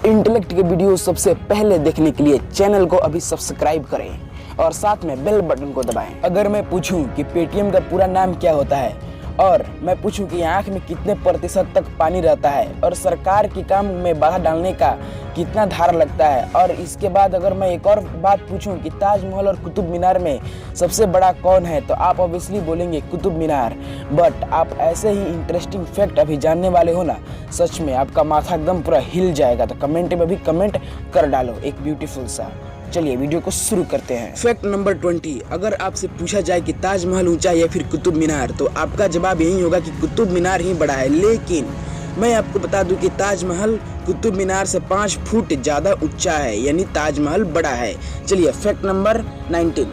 Intellect के video सबसे पहले देखने के लिए चैनल को अभी सब्सक्राइब करें और साथ में बेल बटन को दबाएं। अगर मैं पूछूं कि पेटीएम का पूरा नाम क्या होता है और मैं पूछूं कि आँख में कितने प्रतिशत तक पानी रहता है और सरकार के काम में बाधा डालने का कितना धारा लगता है, और इसके बाद अगर मैं एक और बात पूछूं कि ताजमहल और कुतुब मीनार में सबसे बड़ा कौन है, तो आप ऑब्वियसली बोलेंगे कुतुब मीनार। बट आप ऐसे ही इंटरेस्टिंग फैक्ट अभी जानने वाले हो ना, सच में आपका माथा एकदम पूरा हिल जाएगा। तो कमेंट में भी कमेंट कर डालो एक ब्यूटीफुल सा। चलिए वीडियो को शुरू करते हैं। फैक्ट नंबर 20, अगर आपसे पूछा जाए कि ताजमहल ऊंचा है या फिर कुतुब मीनार, तो आपका जवाब यही होगा कि कुतुब मीनार ही बड़ा है। लेकिन मैं आपको बता दूं कि ताजमहल कुतुब मीनार से 5 फुट ज़्यादा ऊंचा है, यानी ताजमहल बड़ा है। चलिए फैक्ट नंबर 19,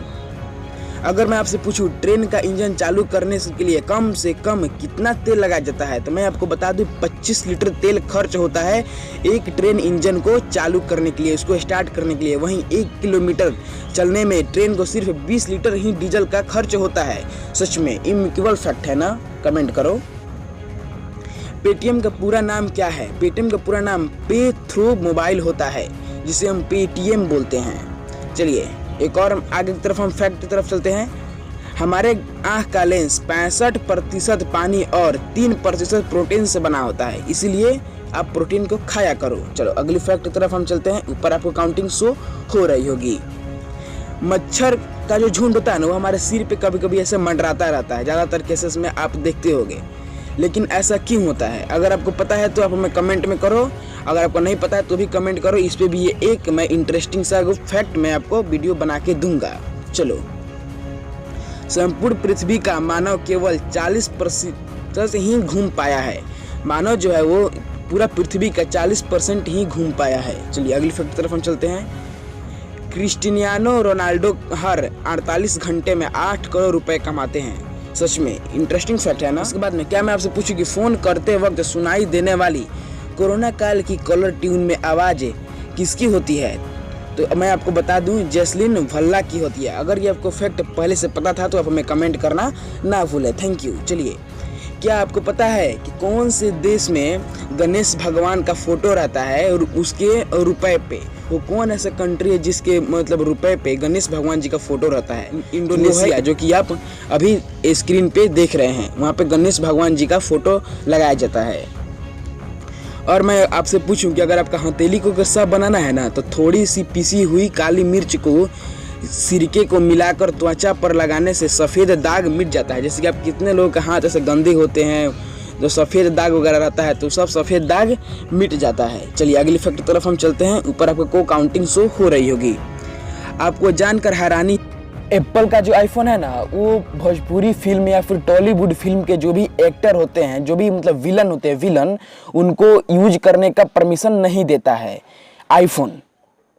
अगर मैं आपसे पूछूं ट्रेन का इंजन चालू करने के लिए कम से कम कितना तेल लगाया जाता है, तो मैं आपको बता दूं 25 लीटर तेल खर्च होता है एक ट्रेन इंजन को चालू करने के लिए, उसको स्टार्ट करने के लिए। वहीं 1 किलोमीटर चलने में ट्रेन को सिर्फ 20 लीटर ही डीजल का खर्च होता है। सच में इनक्रेडिबल फैक्ट है ना, कमेंट करो। पेटीएम का पूरा नाम क्या है? पेटीएम का पूरा नाम पे थ्रू मोबाइल होता है, जिसे हम पेटीएम बोलते हैं। चलिए एक और आगे की तरफ हम फैक्ट की तरफ चलते हैं। हमारे आँख का लेंस 65% पानी और 3% प्रोटीन से बना होता है, इसीलिए आप प्रोटीन को खाया करो। चलो अगली फैक्ट की तरफ हम चलते हैं। ऊपर आपको काउंटिंग शो हो रही होगी। मच्छर का जो झुंड होता है ना, वो हमारे सिर पे कभी कभी ऐसे मंडराता रहता है, ज़्यादातर केसेस में आप देखते होंगे। लेकिन ऐसा क्यों होता है? अगर आपको पता है तो आप हमें कमेंट में करो, अगर आपको नहीं पता है तो भी कमेंट करो। इस पे भी ये एक मैं इंटरेस्टिंग सा फैक्ट मैं आपको वीडियो बना के दूंगा। चलो, संपूर्ण पृथ्वी का मानव केवल 40% ही घूम पाया है। मानव जो है वो पूरा पृथ्वी का 40% ही घूम पाया है। चलिए अगली फैक्ट की तरफ हम चलते हैं। क्रिस्टियानो रोनाल्डो हर 48 घंटे में 8 करोड़ रुपए कमाते हैं। सच में इंटरेस्टिंग फैक्ट है ना। उसके बाद में क्या मैं आपसे पूछूं कि फोन करते वक्त सुनाई देने वाली कोरोना काल की कॉलर ट्यून में आवाज किसकी होती है? तो मैं आपको बता दूं जैस्लिन भल्ला की होती है। अगर ये आपको फैक्ट पहले से पता था तो आप हमें कमेंट करना ना भूलें। Thank you. चलिए, क्या आपको पता है कि कौन से देश में गणेश भगवान का फोटो रहता है और उसके रुपए पे? वो कौन ऐसा कंट्री है जिसके मतलब रुपए पे गणेश भगवान जी का फोटो रहता है? इंडोनेशिया, जो कि आप अभी स्क्रीन पे देख रहे हैं, वहाँ पे गणेश भगवान जी का फोटो लगाया जाता है। और मैं आपसे पूछूं कि अगर आपका हथेली को गस्सा बनाना है ना, तो थोड़ी सी पिसी हुई काली मिर्च को सिरके को मिलाकर त्वचा पर लगाने से सफ़ेद दाग मिट जाता है। जैसे कि आप कितने लोगों के हाथ ऐसे गंदे होते हैं, जो सफ़ेद दाग वगैरह रहता है, तो सब सफ़ेद दाग मिट जाता है। चलिए अगली फैक्ट की तरफ हम चलते हैं। ऊपर आपको काउंटिंग शो हो रही होगी। आपको जानकर हैरानी, एप्पल का जो आईफोन है ना, वो भोजपुरी फिल्म या फिर टॉलीवुड फिल्म के जो भी एक्टर होते हैं, जो भी मतलब विलन होते हैं, विलन उनको यूज करने का परमिशन नहीं देता है आईफोन।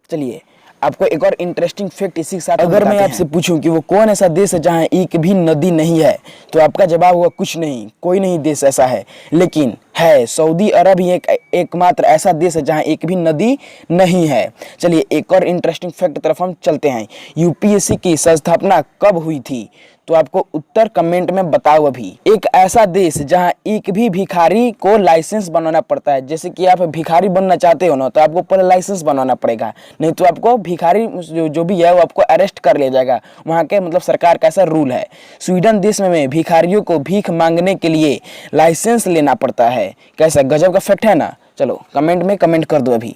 चलिए आपको एक और इंटरेस्टिंग फैक्ट इसी के साथ अगर मैं आपसे पूछूं कि वो कौन ऐसा देश है जहां एक भी नदी नहीं है, तो आपका जवाब होगा कुछ नहीं, कोई नहीं देश ऐसा है। लेकिन है, सऊदी अरब ही एकमात्र ऐसा देश है जहां एक भी नदी नहीं है। चलिए एक और इंटरेस्टिंग फैक्ट तरफ हम चलते हैं। यूपीएससी की संस्थापना कब हुई थी? तो आपको उत्तर कमेंट में बताओ अभी। एक ऐसा देश जहां एक भी भिखारी को लाइसेंस बनाना पड़ता है। जैसे कि आप भिखारी बनना चाहते हो ना, तो आपको पहले लाइसेंस बनाना पड़ेगा, नहीं तो आपको भिखारी जो भी है वो आपको अरेस्ट कर लिया जाएगा। वहाँ के मतलब सरकार का ऐसा रूल है। स्वीडन देश में भिखारियों को भीख मांगने के लिए लाइसेंस लेना पड़ता है। कैसा गजब का फैक्ट है ना। चलो कमेंट में कमेंट कर दो अभी।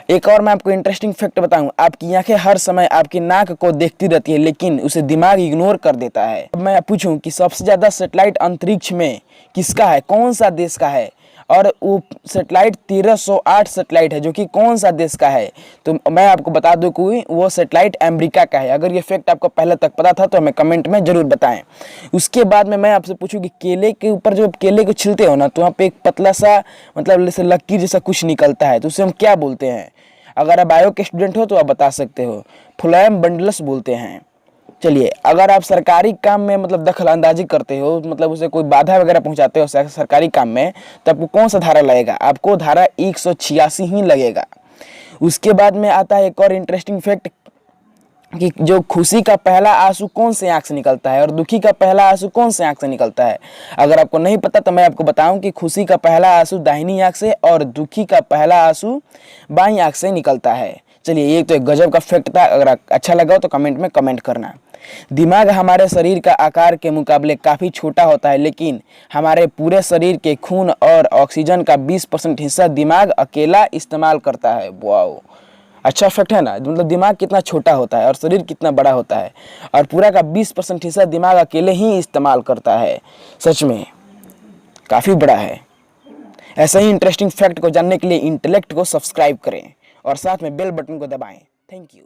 एक और मैं आपको इंटरेस्टिंग फैक्ट बताऊं। आपकी आंखें हर समय आपकी नाक को देखती रहती है, लेकिन उसे दिमाग इग्नोर कर देता है। अब मैं पूछूं कि सबसे ज्यादा सैटेलाइट अंतरिक्ष में किसका है, कौन सा देश का है? और वो सैटेलाइट 1308 सैटेलाइट है, जो कि कौन सा देश का है? तो मैं आपको बता दूं कि वो सैटेलाइट अमेरिका का है। अगर ये फैक्ट आपको पहले तक पता था तो हमें कमेंट में जरूर बताएं। उसके बाद में मैं आपसे पूछूं कि केले के ऊपर जो केले को छिलते हो ना, तो वहाँ पे एक पतला सा मतलब जैसे लकीर जैसा कुछ निकलता है, तो उसे हम क्या बोलते हैं? अगर आप बायो के स्टूडेंट हो तो आप बता सकते हो। फ्लोएम बंडल्स बोलते हैं। चलिए, अगर आप सरकारी काम में मतलब दखल अंदाजी करते हो, मतलब उसे कोई बाधा वगैरह पहुंचाते हो सरकारी काम में, तो आपको कौन सा धारा लगेगा? आपको धारा 186 ही लगेगा। उसके बाद में आता है एक और इंटरेस्टिंग फैक्ट कि जो खुशी का पहला आंसू कौन से आंख से निकलता है और दुखी का पहला आंसू कौन से आंख से निकलता है। अगर आपको नहीं पता तो मैं आपको बताऊं कि खुशी का पहला आंसू दाहिनी आंख से और दुखी का पहला आंसू बाईं आंख से निकलता है। चलिए, ये तो एक गजब का फैक्ट था। अगर अच्छा लगा हो तो कमेंट में कमेंट करना। दिमाग हमारे शरीर का आकार के मुकाबले काफ़ी छोटा होता है, लेकिन हमारे पूरे शरीर के खून और ऑक्सीजन का 20% हिस्सा दिमाग अकेला इस्तेमाल करता है। वाओ, अच्छा फैक्ट है ना। मतलब दिमाग कितना छोटा होता है और शरीर कितना बड़ा होता है, और पूरा का 20% हिस्सा दिमाग अकेले ही इस्तेमाल करता है। सच में काफ़ी बड़ा है। ऐसा ही इंटरेस्टिंग फैक्ट को जानने के लिए इंटेलेक्ट को सब्सक्राइब करें और साथ में बेल बटन को दबाएं। Thank you.